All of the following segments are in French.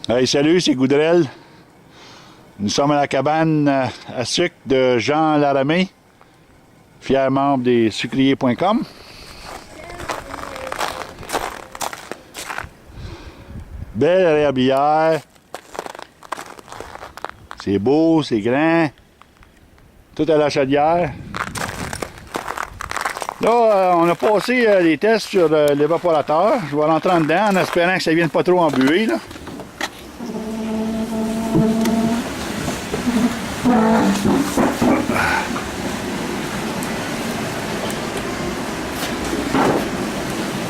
Hey, salut, c'est Goudrel. Nous sommes à la cabane à sucre de Jean Laramé, fier membre des sucriers.com. Belle herbière. C'est beau, c'est grand. Tout à la chaudière. Là, on a passé les tests sur l'évaporateur. Je vais rentrer en dedans en espérant que ça ne vienne pas trop embuer, là.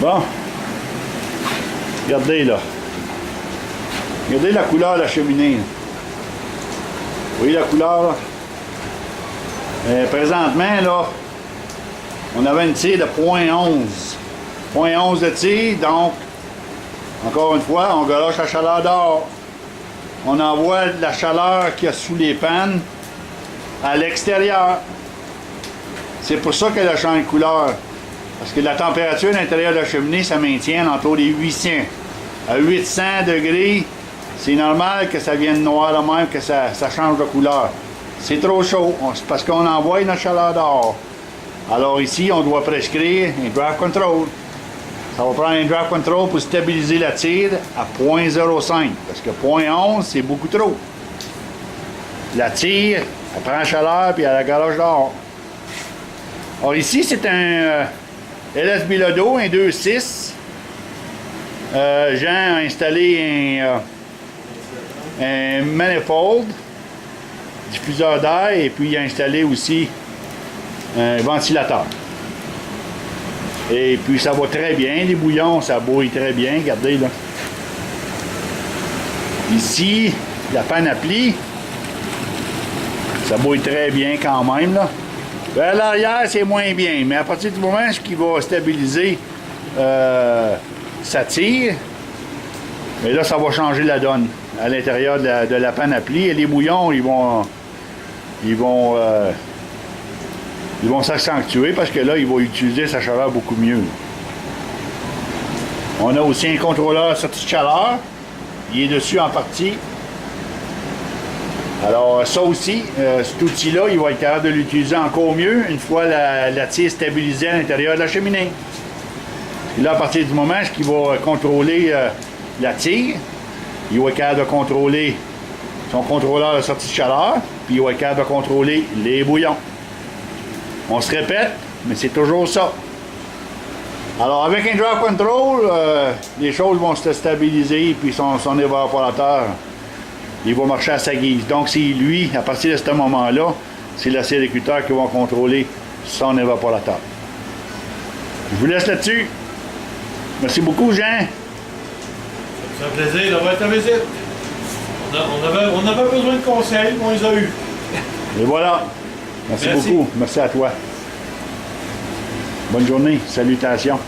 Bon. Regardez, là. Regardez la couleur de la cheminée, là. Vous voyez la couleur, là? Présentement, là, on avait une tire de 0.11. 0.11 de tire, donc, encore une fois, on galoche la chaleur dehors. On envoie de la chaleur qu'il y a sous les pannes à l'extérieur. C'est pour ça qu'elle a changé de couleur. Parce que la température à l'intérieur de la cheminée, ça maintient autour des 800. À 800 degrés, c'est normal que ça vienne noir de même, que ça change de couleur. C'est trop chaud, c'est parce qu'on envoie notre chaleur dehors. Alors ici, on doit prescrire un draft control. Ça va prendre un draft control pour stabiliser la tire à 0.05. Parce que 0.11, c'est beaucoup trop. La tire, elle prend la chaleur puis elle la galoche dehors. Alors ici, c'est un LS Bilodeau, un 2.6. Jean a installé un manifold, diffuseur d'air, et puis il a installé aussi un ventilateur. Et puis ça va très bien, les bouillons, ça bouille très bien, regardez là. Ici, la panoplie, ça bouille très bien quand même là. À l'arrière, c'est moins bien, mais à partir du moment qu'il va stabiliser sa tire, et là, ça va changer la donne à l'intérieur de la panoplie. Et les bouillons, ils vont s'accentuer parce que là, il va utiliser sa chaleur beaucoup mieux. On a aussi un contrôleur sortie de chaleur. Il est dessus en partie. Alors ça aussi, cet outil-là, il va être capable de l'utiliser encore mieux une fois la tire stabilisée à l'intérieur de la cheminée. Et là, à partir du moment qu'il va contrôler la tire, il va être capable de contrôler son contrôleur de sortie de chaleur, puis il va être capable de contrôler les bouillons. On se répète, mais c'est toujours ça. Alors, avec un draft control, les choses vont se stabiliser, puis son évaporateur, il va marcher à sa guise. Donc, c'est lui, à partir de ce moment-là, c'est la sériculteur qui va contrôler son évaporateur. Je vous laisse là-dessus. Merci beaucoup, Jean. C'est un plaisir d'avoir ta visite. On avait besoin de conseils, on les a eus. Et voilà. Merci beaucoup. Merci à toi. Bonne journée. Salutations.